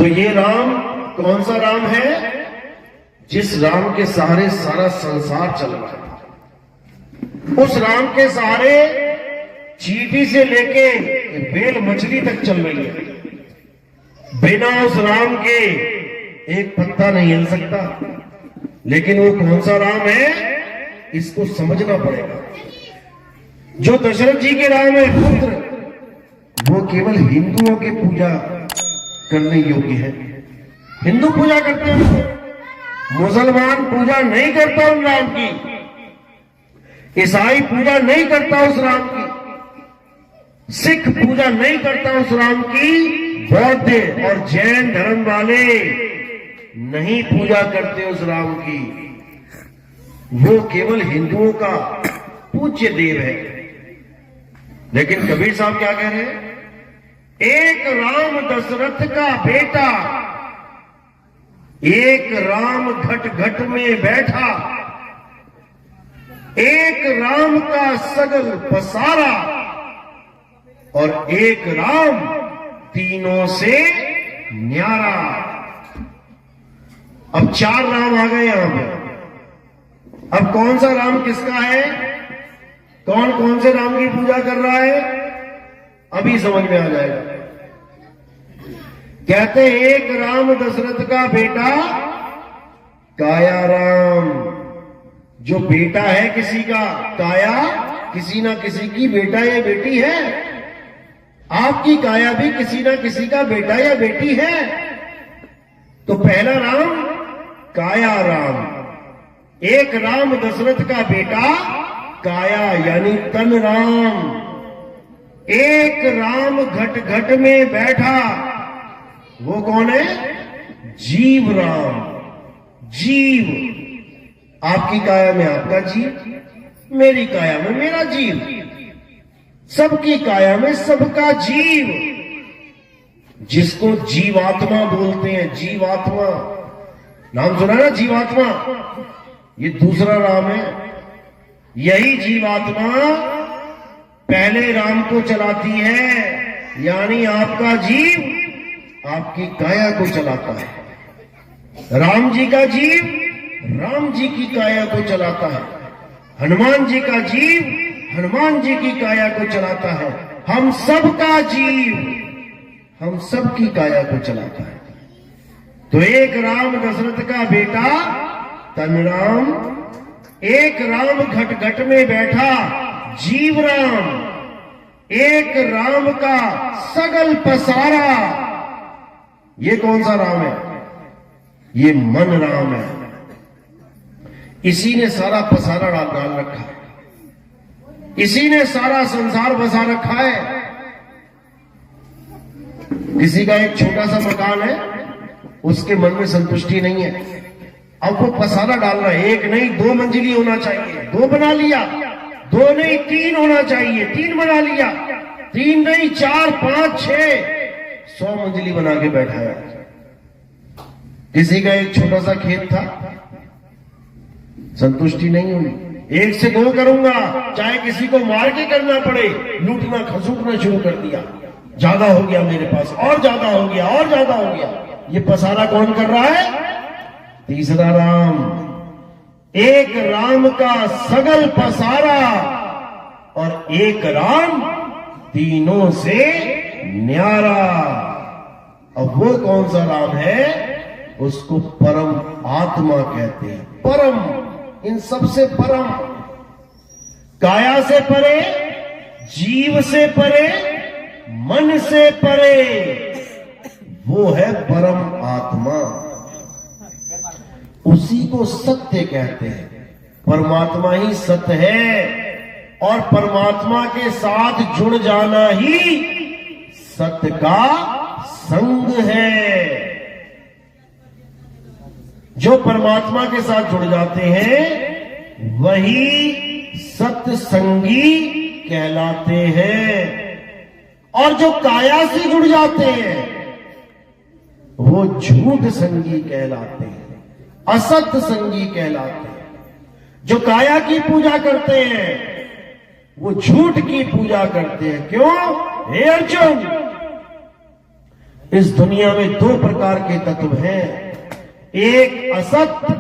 तो ये राम कौन सा राम है? जिस राम के सहारे सारा संसार चल रहा है। उस राम के सहारे चींटी से लेके बेल मछली तक चल रही है। बिना उस राम के एक पत्ता नहीं हिल सकता। लेकिन वो कौन सा राम है, इसको समझना पड़ेगा। जो दशरथ जी के राम है पुत्र, वो केवल हिंदुओं की पूजा करने योग्य है। हिंदू पूजा करते हैं, मुसलमान पूजा नहीं करता उन राम की, ईसाई पूजा नहीं करता उस राम की, सिख पूजा नहीं करता उस राम की, बौद्ध और जैन धर्म वाले नहीं पूजा करते उस राम की। वो केवल हिंदुओं का पूज्य देव है। लेकिन कबीर साहब क्या कह रहे हैं? एक राम दशरथ का बेटा, एक राम घट घट में बैठा, एक राम का सगल पसारा, और एक राम तीनों से न्यारा। अब 4 राम आ गए यहां पे। अब कौन सा राम किसका है, कौन कौन से राम की पूजा कर रहा है, अभी समझ में आ जाएगा। कहते हैं एक राम दशरथ का बेटा काया राम। जो बेटा है किसी का, काया किसी ना किसी की बेटा या बेटी है। आपकी काया भी किसी ना किसी का बेटा या बेटी है। तो पहला राम काया राम, एक राम दशरथ का बेटा काया यानी तन राम, एक राम घट घट में बैठा, वो कौन है? जीव राम। जीव, आपकी काया में आपका जीव, मेरी काया में मेरा जीव, सबकी काया में सबका जीव, जिसको जीवात्मा बोलते हैं। जीवात्मा नाम सुना ना, जीवात्मा, ये दूसरा राम है। यही जीवात्मा पहले राम को चलाती है, यानी आपका जीव आपकी काया को चलाता है। राम जी का जीव राम जी की काया को चलाता है। हनुमान जी का जीव हनुमान जी की काया को चलाता है। हम सब का जीव हम सब की काया को चलाता है। तो एक राम दशरथ का बेटा तन राम, एक राम घट घट में बैठा जीव राम, एक राम का सगल पसारा। ये कौन सा राम है? ये मन राम है। इसी ने सारा पसारा डाल रखा है, इसी ने सारा संसार बसा रखा है। किसी का एक छोटा सा मकान है, उसके मन में संतुष्टि नहीं है, अब वो पसारा डाल रहा है। एक नहीं 2 मंजिली होना चाहिए, 2 बना लिया, 2 नहीं 3 होना चाहिए, 3 बना लिया, 3 नहीं 4 5 6 100 मंजिली बना के बैठा है। किसी का एक छोटा सा खेत था, संतुष्टि नहीं हुई, 1 से 2 करूंगा, चाहे किसी को मार के करना पड़े, लूटना खसूटना शुरू कर दिया। ज्यादा हो गया मेरे पास, और ज्यादा हो गया, और ज्यादा हो गया। ये पसारा कौन कर रहा है? तीसरा राम। एक राम का सगल पसारा और एक राम तीनों से न्यारा। अब वो कौन सा राम है? उसको परम आत्मा कहते हैं। परम, इन सबसे परम, काया से परे, जीव से परे, मन से परे, वो है परम आत्मा। उसी को सत्य कहते हैं। परमात्मा ही सत्य है, और परमात्मा के साथ जुड़ जाना ही सत्य का संग है। जो परमात्मा के साथ जुड़ जाते हैं वही सत्य संगी कहलाते हैं, और जो काया से जुड़ जाते हैं वो झूठ संगी कहलाते हैं, असत्य संगी कहलाते हैं। जो काया की पूजा करते हैं वो झूठ की पूजा करते हैं। क्यों? हे अर्जुन, इस दुनिया में दो प्रकार के तत्व हैं, एक असत्य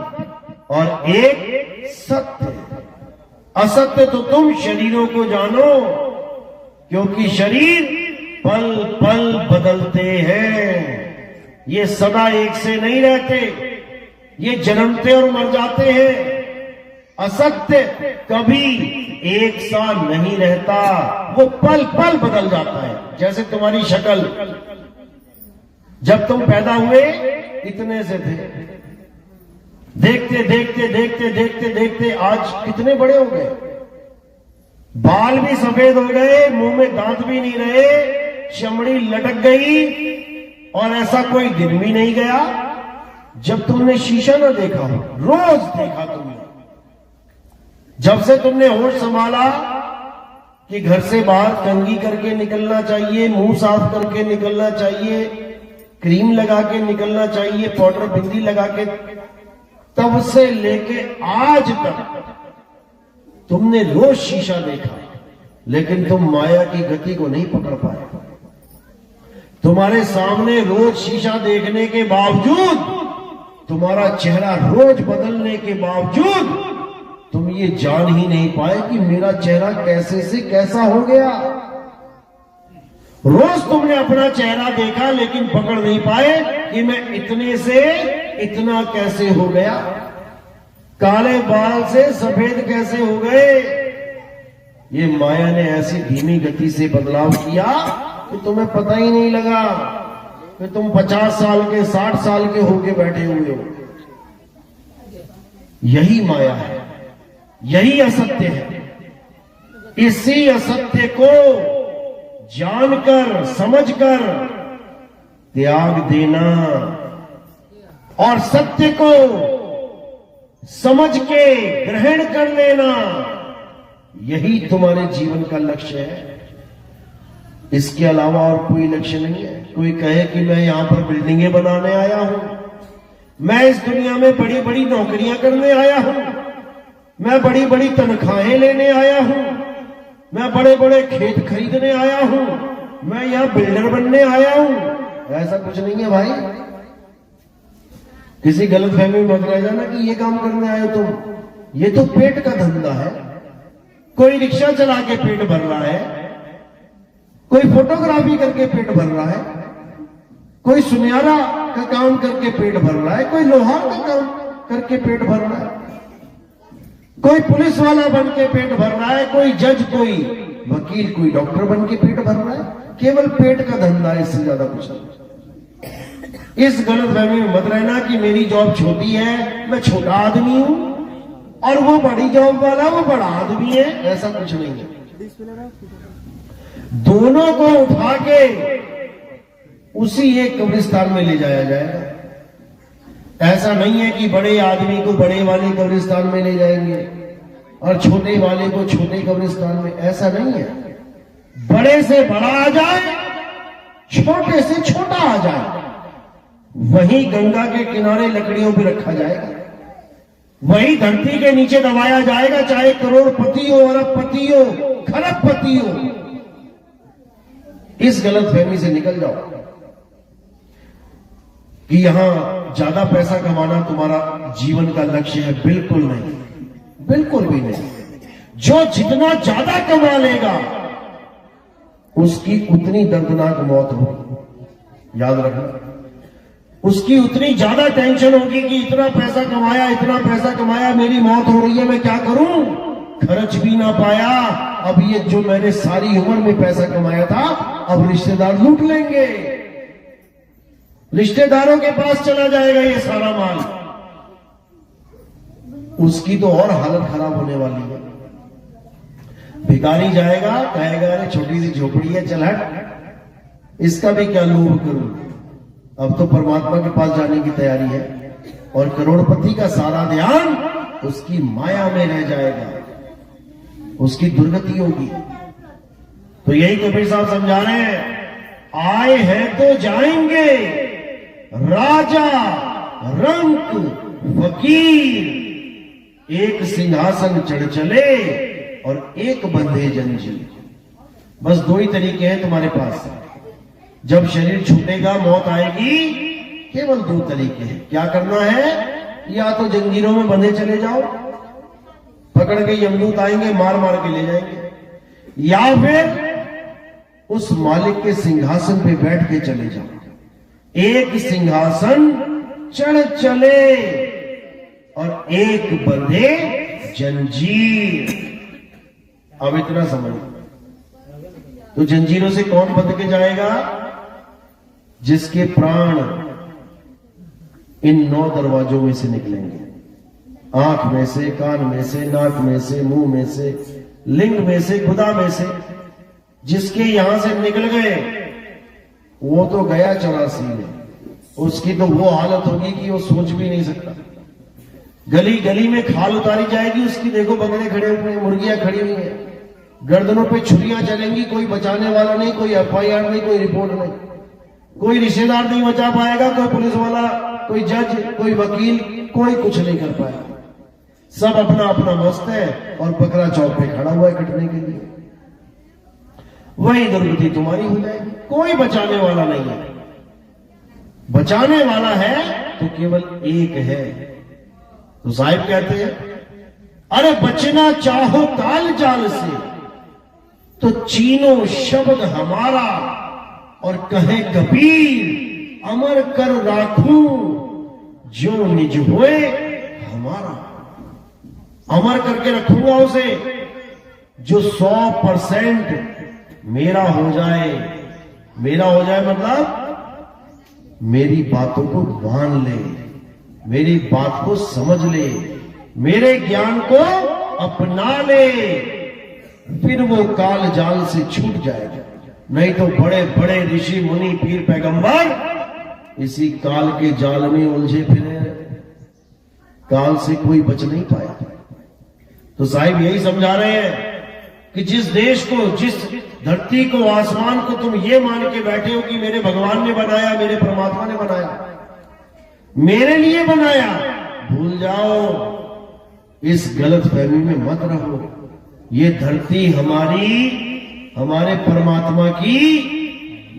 और एक सत्य। असत्य तो तुम शरीरों को जानो, क्योंकि शरीर पल पल बदलते हैं, ये सदा एक से नहीं रहते, ये जन्मते और मर जाते हैं। असत्य कभी एक सा नहीं रहता, वो पल पल बदल जाता है। जैसे तुम्हारी शक्ल, जब तुम पैदा हुए इतने से थे, देखते देखते देखते देखते देखते आज कितने बड़े हो गए, बाल भी सफेद हो गए, मुंह में दांत भी नहीं रहे, चमड़ी लटक गई, और ऐसा कोई दिन भी नहीं गया जब तुमने शीशा ना देखा हो। रोज देखा तुमने, जब से तुमने होश संभाला कि घर से बाहर कंघी करके निकलना चाहिए, मुंह साफ करके निकलना चाहिए, क्रीम लगा के निकलना चाहिए, पाउडर बिंदी लगा के, तब से लेके आज तक तुमने रोज शीशा देखा, लेकिन तुम माया की गति को नहीं पकड़ पाए। तुम्हारे सामने रोज शीशा देखने के बावजूद, तुम्हारा चेहरा रोज बदलने के बावजूद, तुम ये जान ही नहीं पाए कि मेरा चेहरा कैसे से कैसा हो गया। रोज तुमने अपना चेहरा देखा, लेकिन पकड़ नहीं पाए कि मैं इतने से इतना कैसे हो गया, काले बाल से सफेद कैसे हो गए। ये माया ने ऐसी धीमी गति से बदलाव किया कि तुम्हें पता ही नहीं लगा कि तुम 50 साल के 60 साल के होके बैठे हुए हो। यही माया है, यही असत्य है। इसी असत्य को जानकर समझकर त्याग देना और सत्य को समझ के ग्रहण कर लेना, यही तुम्हारे जीवन का लक्ष्य है। इसके अलावा और कोई लक्ष्य नहीं है। कोई कहे कि मैं यहां पर बिल्डिंगें बनाने आया हूं, मैं इस दुनिया में बड़ी बड़ी नौकरियां करने आया हूं, मैं बड़ी बड़ी तनख्वाहें लेने आया हूं, मैं बड़े बड़े खेत खरीदने आया हूं, मैं यहां बिल्डर बनने आया हूं, ऐसा कुछ नहीं है भाई। किसी गलतफहमी में मत रह जाना कि ये काम करने आए हो तुम। ये तो पेट का धंधा है। कोई रिक्शा चला के पेट भर रहा है, कोई फोटोग्राफी करके पेट भर रहा है, कोई सुनियारा का काम करके पेट भर रहा है, कोई लोहार का काम करके पेट भर रहा है, कोई पुलिस वाला बन के पेट भर रहा है, कोई जज, कोई वकील, कोई डॉक्टर बन के पेट भर रहा है। केवल पेट का धंधा है, इससे ज्यादा कुछ नहीं। इस गलतफहमी में मत रहना कि मेरी जॉब छोटी है, मैं छोटा आदमी हूं, और वो बड़ी जॉब वाला वो बड़ा आदमी है, ऐसा कुछ नहीं है। दोनों को उठा के उसी एक कब्रिस्तान में ले जाया जाएगा। ऐसा नहीं है कि बड़े आदमी को बड़े वाले कब्रिस्तान में ले जाएंगे और छोटे वाले को छोटे कब्रिस्तान में, ऐसा नहीं है। बड़े से बड़ा आ जाए, छोटे से छोटा आ जाए, वही गंगा के किनारे लकड़ियों पे रखा जाएगा, वही धरती के नीचे दबाया जाएगा, चाहे करोड़पति हो, अरबपति हो, खरबपति हो। इस गलतफहमी से निकल जाओ कि यहां ज्यादा पैसा कमाना तुम्हारा जीवन का लक्ष्य है। बिल्कुल नहीं, बिल्कुल भी नहीं। जो जितना ज्यादा कमा लेगा उसकी उतनी दर्दनाक मौत होगी, याद रखना। उसकी उतनी ज्यादा टेंशन होगी कि इतना पैसा कमाया, इतना पैसा कमाया, मेरी मौत हो रही है, मैं क्या करूं, खर्च भी ना पाया, अब ये जो मैंने सारी उम्र में पैसा कमाया था अब रिश्तेदार लूट लेंगे, रिश्तेदारों के पास चला जाएगा ये सारा माल। उसकी तो और हालत खराब होने वाली है। भिखारी जाएगा, कहेगा अरे छोटी सी झोपड़ी है, चल हट, इसका भी क्या लोभ करूं। अब तो परमात्मा के पास जाने की तैयारी है और करोड़पति का सारा ध्यान उसकी माया में रह जाएगा, उसकी दुर्गति होगी। तो यही कबीर साहब समझा रहे हैं, आए हैं तो जाएंगे, राजा रंक फकीर, एक सिंहासन चढ़ चले और एक बंधे जंजीर। बस दो ही तरीके हैं तुम्हारे पास, जब शरीर छूटेगा, मौत आएगी, केवल दो तरीके हैं। क्या करना है? या तो जंजीरों में बंधे चले जाओ, पकड़ के यमदूत आएंगे, मार मार के ले जाएंगे, या फिर उस मालिक के सिंहासन पे बैठ के चले जाओ। एक सिंहासन चढ़ चले और एक बंधे जंजीर। अब इतना समझ, तो जंजीरों से कौन बंध के जाएगा? जिसके प्राण इन 9 दरवाजों में से निकलेंगे, आंख में से, कान में से, नाक में से, मुंह में से, लिंग में से, गुदा में से। जिसके यहां से निकल गए वो तो गया 84 में, उसकी तो वो हालत होगी कि वो सोच भी नहीं सकता। गली गली में खाल उतारी जाएगी उसकी, देखो बकरे खड़े हुए, मुर्गियां खड़ी हुई हैं, गर्दनों पे छुरियां चलेंगी, कोई बचाने वाला नहीं, कोई FIR नहीं, कोई रिपोर्ट नहीं, कोई रिश्तेदार नहीं बचा पाएगा, कोई पुलिस वाला, कोई जज, कोई वकील, कोई कुछ नहीं कर पाएगा। सब अपना अपना मस्त है और बकरा चौक पे खड़ा हुआ है कटने के लिए। वही दुर्गति तुम्हारी हो जाएगी। कोई बचाने वाला नहीं है, बचाने वाला है तो केवल एक है। तो साहिब कहते हैं, अरे बचना चाहो काल जाल से तो चीनो शब्द हमारा, और कहे कबीर अमर कर राखूं जो निज होए हमारा। अमर करके रखूंगा उसे जो 100% मेरा हो जाए। मेरा हो जाए मतलब मेरी बातों को मान ले, मेरी बात को समझ ले, मेरे ज्ञान को अपना ले, फिर वो काल जाल से छूट जाएगा। नहीं तो बड़े बड़े ऋषि मुनि पीर पैगंबर इसी काल के जाल में उलझे फिरे, काल से कोई बच नहीं पाया। तो साहिब यही समझा रहे हैं कि जिस देश को, जिस धरती को, आसमान को तुम ये मान के बैठे हो कि मेरे भगवान ने बनाया, मेरे परमात्मा ने बनाया, मेरे लिए बनाया, भूल जाओ, इस गलत फहमी में मत रहो। ये धरती हमारे परमात्मा की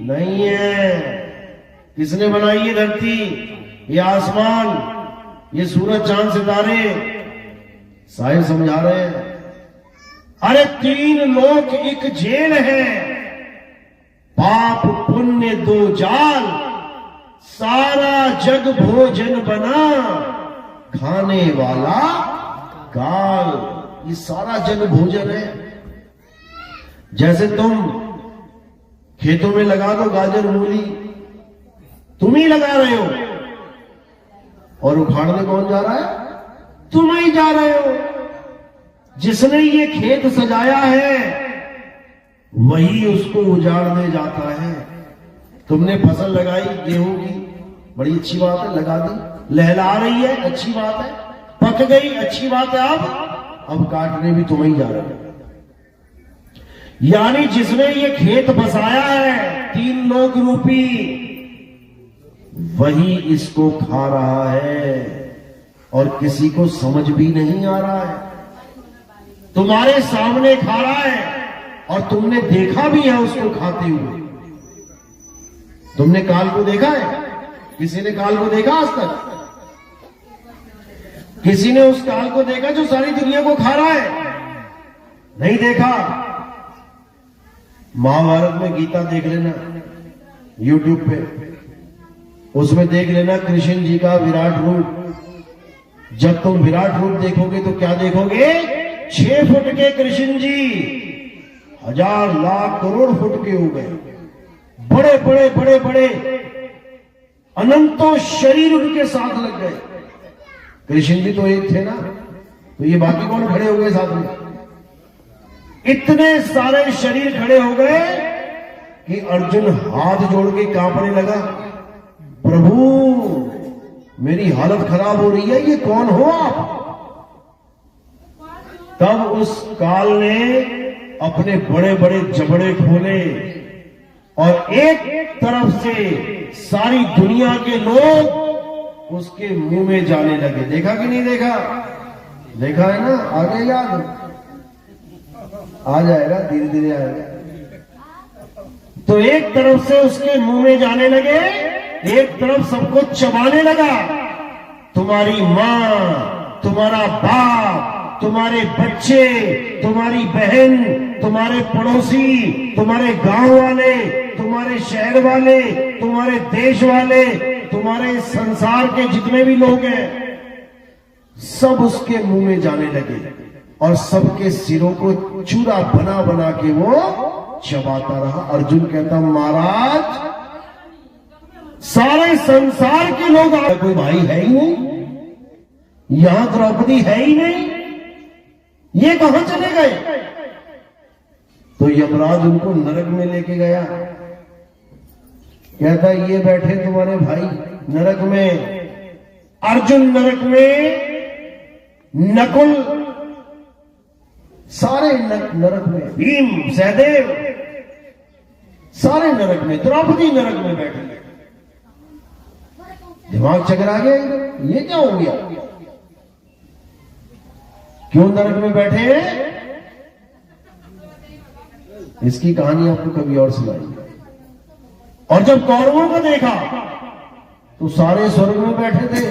नहीं है। किसने बनाई ये धरती, ये आसमान, ये सूरज चांद सितारे? साहिब समझा रहे हैं, अरे 3 लोक एक जेल है, पाप पुण्य 2 जाल, सारा जग भोजन बना, खाने वाला काल। ये सारा जग भोजन है। जैसे तुम खेतों में लगा दो गाजर मूली, तुम ही लगा रहे हो, और उखाड़ने कौन जा रहा है? तुम ही जा रहे हो। जिसने ये खेत सजाया है वही उसको उजाड़ने जाता है। तुमने फसल लगाई गेहूं की, बड़ी अच्छी बात है, लगा दी, लहला रही है, अच्छी बात है, पक गई, अच्छी बात है। अब काटने भी तुम ही जा रहे हो। यानी जिसने ये खेत बसाया है 3 लोक रूपी, वही इसको खा रहा है और किसी को समझ भी नहीं आ रहा है। तुम्हारे सामने खा रहा है और तुमने देखा भी है उसको खाते हुए। तुमने काल को देखा है? किसी ने काल को देखा आज तक? किसी ने उस काल को देखा जो सारी दुनिया को खा रहा है? नहीं देखा। महाभारत में गीता देख लेना YouTube पे, उसमें देख लेना कृष्ण जी का विराट रूप। जब तुम विराट रूप देखोगे तो क्या देखोगे? 6 फुट के कृष्ण जी 1000 लाख करोड़ फुट के हो गए, बड़े बड़े बड़े बड़े अनंतों शरीर उनके साथ लग गए। कृष्ण जी तो एक थे ना, तो ये बाकी कौन खड़े हो गए साथ में? इतने सारे शरीर खड़े हो गए कि अर्जुन हाथ जोड़ के कांपने लगा, प्रभु मेरी हालत खराब हो रही है, ये कौन हो आप? तब उस काल ने अपने बड़े बड़े जबड़े खोले और एक तरफ से सारी दुनिया के लोग उसके मुंह में जाने लगे। देखा कि नहीं देखा? देखा है ना? आगे याद आ जाएगा, धीरे धीरे आएगा। तो एक तरफ से उसके मुंह में जाने लगे, एक तरफ सबको चबाने लगा। तुम्हारी मां, तुम्हारा बाप, तुम्हारे बच्चे, तुम्हारी बहन, तुम्हारे पड़ोसी, तुम्हारे गांव वाले, तुम्हारे शहर वाले, तुम्हारे देश वाले, तुम्हारे संसार के जितने भी लोग हैं, सब उसके मुंह में जाने लगे और सबके सिरों को चूरा बना बना के वो चबाता रहा। अर्जुन कहता, महाराज सारे संसार के लोग, कोई भाई है ही नहीं, यहां द्रौपदी है ही नहीं, ये कहां चले गए? तो यमराज उनको नरक में लेके गया। कहता, ये बैठे तुम्हारे भाई नरक में, अर्जुन नरक में, नकुल सारे नरक में, भीम, सहदेव सारे नरक में, द्रौपदी नरक में बैठे। दिमाग चकरा गया, ये क्या हो गया? क्यों नरक में बैठे हैं? इसकी कहानी आपको कभी और सुनाई। और जब कौरवों को देखा तो सारे स्वर्ग में बैठे थे,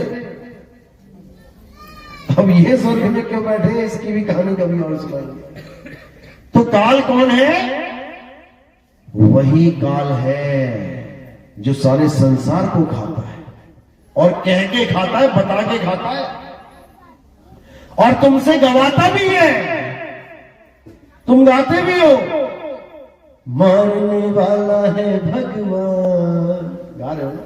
अब ये स्वर्ग में क्यों बैठे हैं, इसकी भी कहानी कभी और सुनाई। तो काल कौन है? वही काल है जो सारे संसार को खाता है, और कह के खाता है, बता के खाता है, और तुमसे गवाता भी है। तुम गाते भी हो, मारने वाला है भगवान, गा रहे हो ना,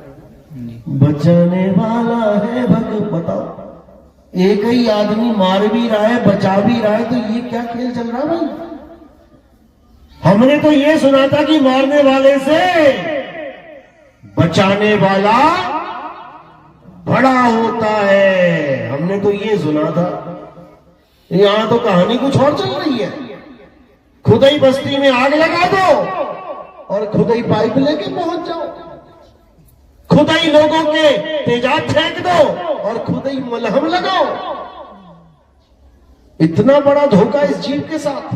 बचाने वाला है भगवान। बताओ, एक ही आदमी मार भी रहा है, बचा भी रहा है, तो ये क्या खेल चल रहा है भाई? हमने तो ये सुना था कि मारने वाले से बचाने वाला बड़ा होता है, हमने तो ये सुना था। यहां तो कहानी कुछ और चल रही है। खुद ही बस्ती में आग लगा दो और खुद ही पाइप लेके पहुंच जाओ, खुद ही लोगों के तेजाब फेंक दो और खुद ही मलहम लगाओ। इतना बड़ा धोखा इस जीव के साथ।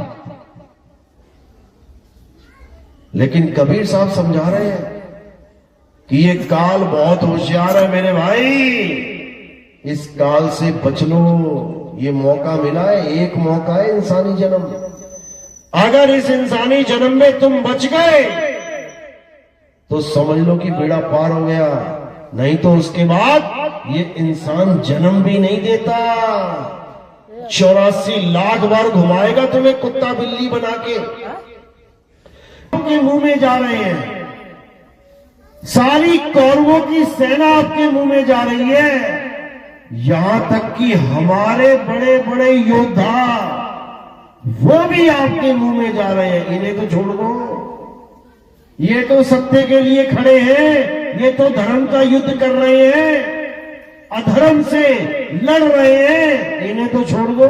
लेकिन कबीर साहब समझा रहे हैं कि ये काल बहुत होशियार है मेरे भाई, इस काल से बच लो। ये मौका मिला है, एक मौका है इंसानी जन्म। अगर इस इंसानी जन्म में तुम बच गए तो समझ लो कि बेड़ा पार हो गया, नहीं तो उसके बाद ये इंसान जन्म भी नहीं देता। 84 लाख बार घुमाएगा तुम्हें कुत्ता बिल्ली बना के मुंह में जा रहे हैं। सारी कौरवों की सेना आपके मुंह में जा रही है, यहां तक कि हमारे बड़े बड़े योद्धा वो भी आपके मुंह में जा रहे हैं। इन्हें तो छोड़ दो, ये तो सत्य के लिए खड़े हैं, ये तो धर्म का युद्ध कर रहे हैं, अधर्म से लड़ रहे हैं, इन्हें तो छोड़ दो।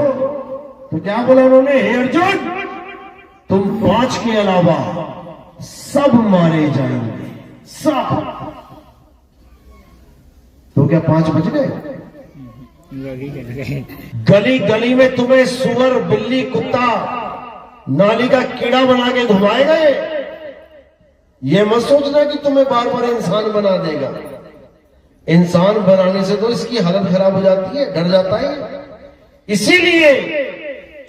तो क्या बोला उन्होंने? हे अर्जुन, तुम 5 के अलावा सब मारे जाएंगे, सब। तो क्या 5 बच गए? गली गली में तुम्हें सुअर, बिल्ली, कुत्ता, नाली का कीड़ा बना के घुमाएगा। ये मत सोचना कि तुम्हें बार बार इंसान बना देगा। इंसान बनाने से तो इसकी हालत खराब हो जाती है, डर जाता है। इसीलिए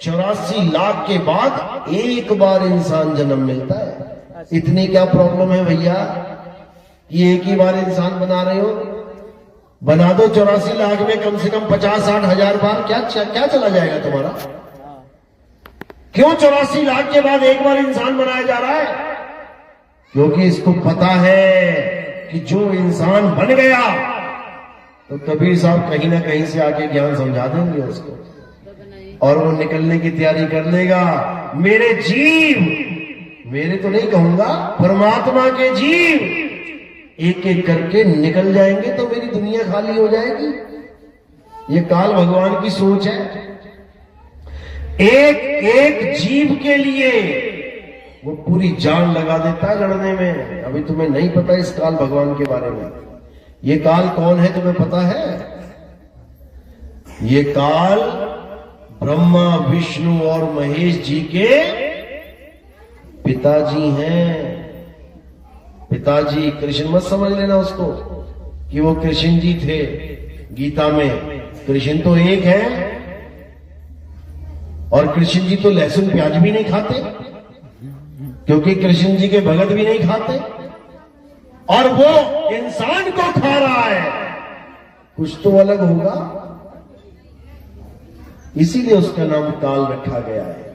84 लाख के बाद एक बार इंसान जन्म मिलता है। इतनी क्या प्रॉब्लम है भैया कि एक ही बार इंसान बना रहे हो? बना दो 84 लाख में कम से कम 50-60 हजार बार, क्या चला जाएगा तुम्हारा? क्यों 84 लाख के बाद एक बार इंसान बनाया जा रहा है? क्योंकि इसको पता है कि जो इंसान बन गया तो कबीर साहब कहीं ना कहीं से आके ज्ञान समझा देंगे उसको, और वो निकलने की तैयारी कर लेगा। मेरे जीव, मेरे तो नहीं कहूंगा, परमात्मा के जीव एक एक करके निकल जाएंगे तो मेरी दुनिया खाली हो जाएगी। ये काल भगवान की सोच है। एक एक जीव के लिए वो पूरी जान लगा देता है लड़ने में। अभी तुम्हें नहीं पता इस काल भगवान के बारे में। ये काल कौन है तुम्हें पता है? ये काल ब्रह्मा, विष्णु और महेश जी के पिताजी हैं। पिताजी कृष्ण मत समझ लेना उसको कि वो कृष्ण जी थे गीता में। कृष्ण तो एक है, और कृष्ण जी तो लहसुन प्याज भी नहीं खाते, क्योंकि कृष्ण जी के भगत भी नहीं खाते, और वो इंसान को खा रहा है। कुछ तो अलग होगा, इसीलिए उसका नाम काल रखा गया है।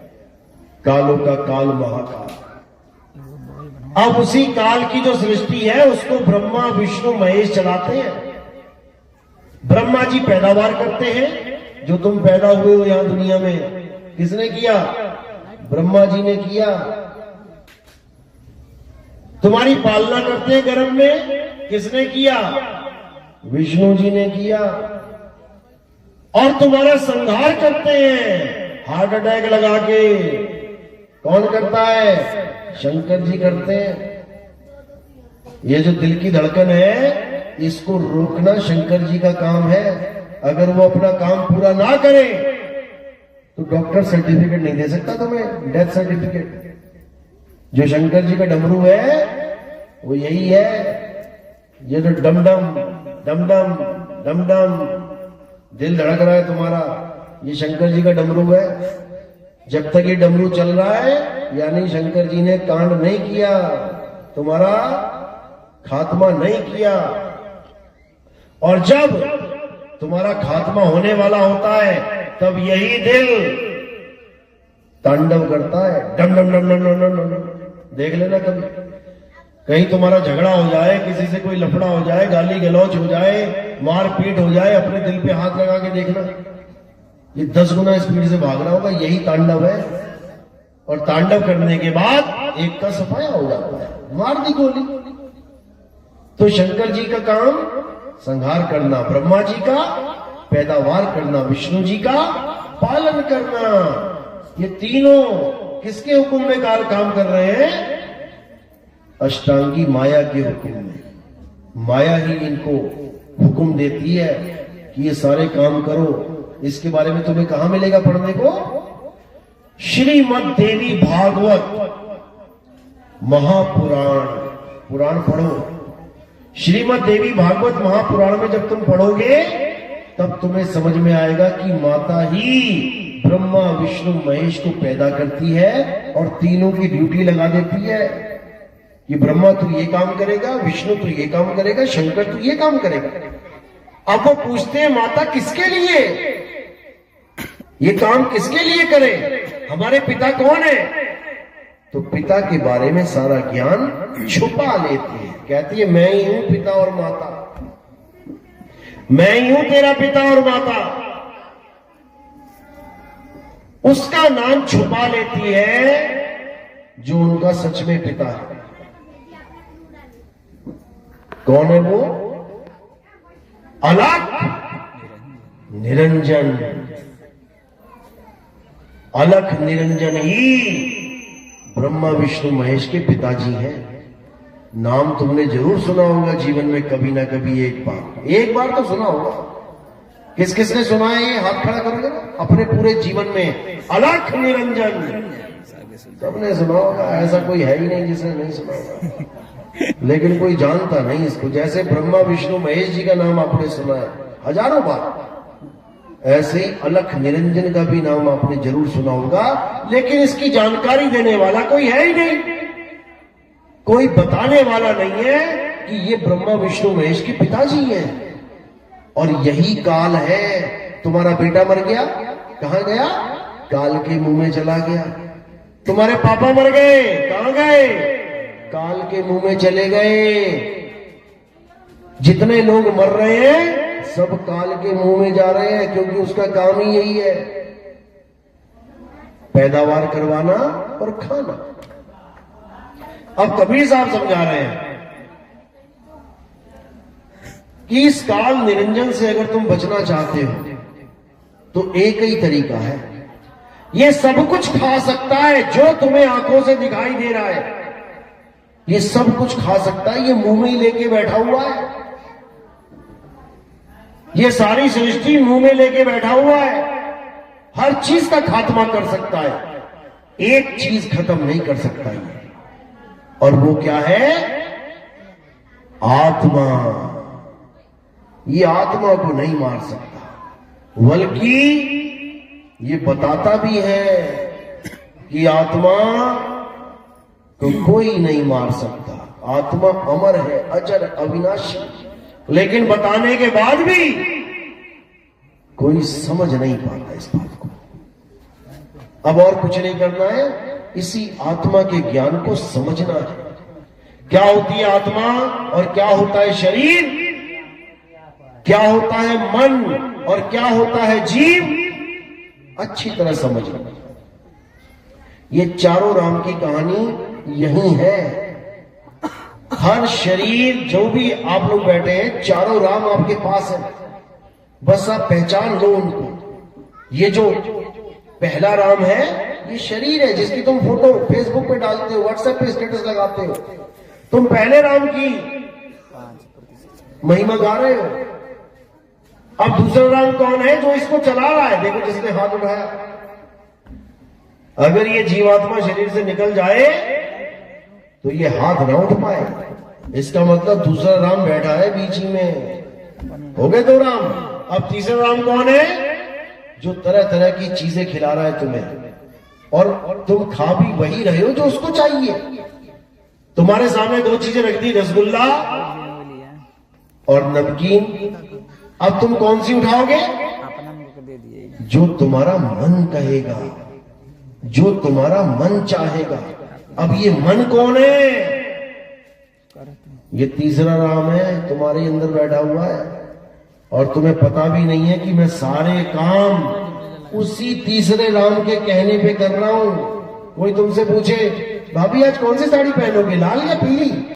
कालों का काल महाकाल। अब उसी काल की जो सृष्टि है उसको ब्रह्मा विष्णु महेश चलाते हैं। ब्रह्मा जी पैदावार करते हैं, जो तुम पैदा हुए हो यहां दुनिया में किसने किया? ब्रह्मा जी ने किया। तुम्हारी पालना करते हैं गर्भ में, किसने किया? विष्णु जी ने किया। और तुम्हारा संहार करते हैं हार्ट अटैक लगा के, कौन करता है? शंकर जी करते हैं। ये जो दिल की धड़कन है इसको रोकना शंकर जी का काम है। अगर वो अपना काम पूरा ना करे तो डॉक्टर सर्टिफिकेट नहीं दे सकता तुम्हें, डेथ सर्टिफिकेट। जो शंकर जी का डमरू है वो यही है। ये जो डम डम डम डम डम डम दिल धड़क रहा है तुम्हारा, ये शंकर जी का डमरू है। जब तक ये डमरू चल रहा है यानी शंकर जी ने कांड नहीं किया, तुम्हारा खात्मा नहीं किया। और जब तुम्हारा खात्मा होने वाला होता है तब यही दिल तांडव करता है, डम डम डम डम डम डम डम। देख लेना कभी कहीं तुम्हारा झगड़ा हो जाए, किसी से कोई लफड़ा हो जाए, गाली गलौच हो जाए, मारपीट हो जाए, अपने दिल पे हाथ लगा के देखना, ये 10 गुना स्पीड से भाग रहा होगा। यही तांडव है। और तांडव करने के बाद एक का सफाया हो जाता है, मार दी गोली। तो शंकर जी का काम संहार करना, ब्रह्मा जी का पैदावार करना, विष्णु जी का पालन करना। ये तीनों किसके हुक्म में काम कर रहे हैं? अष्टांगी माया के हुक्म में। माया ही इनको हुक्म देती है कि ये सारे काम करो। इसके बारे में तुम्हें कहां मिलेगा पढ़ने को? श्रीमद् देवी भागवत महापुराण, पुराण पढ़ो। श्रीमद् देवी भागवत महापुराण में जब तुम पढ़ोगे तब तुम्हें समझ में आएगा कि माता ही ब्रह्मा विष्णु महेश को पैदा करती है और तीनों की ड्यूटी लगा देती है कि ब्रह्मा तू ये काम करेगा, विष्णु तू ये काम करेगा, शंकर तू ये काम करेगा। अब वो पूछते हैं माता किसके लिए ये काम, किसके लिए करे? हमारे पिता कौन है? तो पिता के बारे में सारा ज्ञान छुपा लेती है। कहती है मैं ही हूं पिता और माता, मैं ही हूं तेरा पिता और माता। उसका नाम छुपा लेती है जो उनका सच में पिता है। कौन है वो? अलख निरंजन। अलख निरंजन ही ब्रह्मा विष्णु महेश के पिताजी हैं। नाम तुमने जरूर सुना होगा जीवन में कभी ना कभी, एक बार तो सुना होगा। किस किस ने सुना है? ये हाथ खड़ा करोगे ना अपने पूरे जीवन में। अलख निरंजन सबने सुना होगा, ऐसा कोई है ही नहीं जिसने नहीं सुना होगा। लेकिन कोई जानता नहीं इसको। जैसे ब्रह्मा विष्णु महेश जी का नाम आपने सुना है हजारों बार, ऐसे ही अलख निरंजन का भी नाम आपने जरूर सुना होगा, लेकिन इसकी जानकारी देने वाला कोई है ही नहीं, कोई बताने वाला नहीं है कि ये ब्रह्मा विष्णु महेश के पिताजी हैं। और यही काल है। तुम्हारा बेटा मर गया, कहां गया? काल के मुंह में चला गया। तुम्हारे पापा मर गए, कहां गए? काल के मुंह में चले गए। जितने लोग मर रहे हैं सब काल के मुंह में जा रहे हैं, क्योंकि उसका काम ही यही है, पैदावार करवाना और खाना। अब कबीर साहब समझा रहे हैं कि इस काल निरंजन से अगर तुम बचना चाहते हो तो एक ही तरीका है। ये सब कुछ खा सकता है जो तुम्हें आंखों से दिखाई दे रहा है, ये सब कुछ खा सकता है, ये मुंह में ही लेके बैठा हुआ है। ये सारी सृष्टि मुंह में लेके बैठा हुआ है। हर चीज का खात्मा कर सकता है, एक चीज खत्म नहीं कर सकता है, और वो क्या है? आत्मा, ये आत्मा को नहीं मार सकता, बल्कि ये बताता भी है कि आत्मा को कोई नहीं मार सकता, आत्मा अमर है, अजर, अविनाशी। लेकिन बताने के बाद भी कोई समझ नहीं पाता इस बात को। अब और कुछ नहीं करना है, इसी आत्मा के ज्ञान को समझना है। क्या होती है आत्मा और क्या होता है शरीर, क्या होता है मन और क्या होता है जीव, अच्छी तरह समझना। ये चारों राम की कहानी यही है। हर शरीर, जो भी आप लोग बैठे हैं, चारों राम आपके पास है, बस आप पहचान लो उनको। ये जो पहला राम है, ये शरीर है जिसकी तुम फोटो फेसबुक पे डालते हो, व्हाट्सएप पे स्टेटस लगाते हो। तुम पहले राम की महिमा गा रहे हो। अब दूसरा राम कौन है? जो इसको चला रहा है। देखो जिसने हाथ उठाया, अगर ये जीवात्मा शरीर से निकल जाए तो ये हाथ ना उठ पाए। इसका मतलब दूसरा राम बैठा है बीच ही में। हो गए दो राम। अब तीसरा राम कौन है? जो तरह तरह की चीजें खिला रहा है तुम्हें, और तुम खा भी वही रहे हो जो उसको चाहिए। तुम्हारे सामने दो चीजें रख दी, रसगुल्ला और नमकीन। अब तुम कौन सी उठाओगे? जो तुम्हारा मन कहेगा, जो तुम्हारा मन चाहेगा। अब ये मन कौन है? ये तीसरा राम है, तुम्हारे अंदर बैठा हुआ है, और तुम्हें पता भी नहीं है कि मैं सारे काम उसी तीसरे राम के कहने पे कर रहा हूं। कोई तुमसे पूछे, भाभी आज कौन सी साड़ी पहनोगे, लाल या पीली?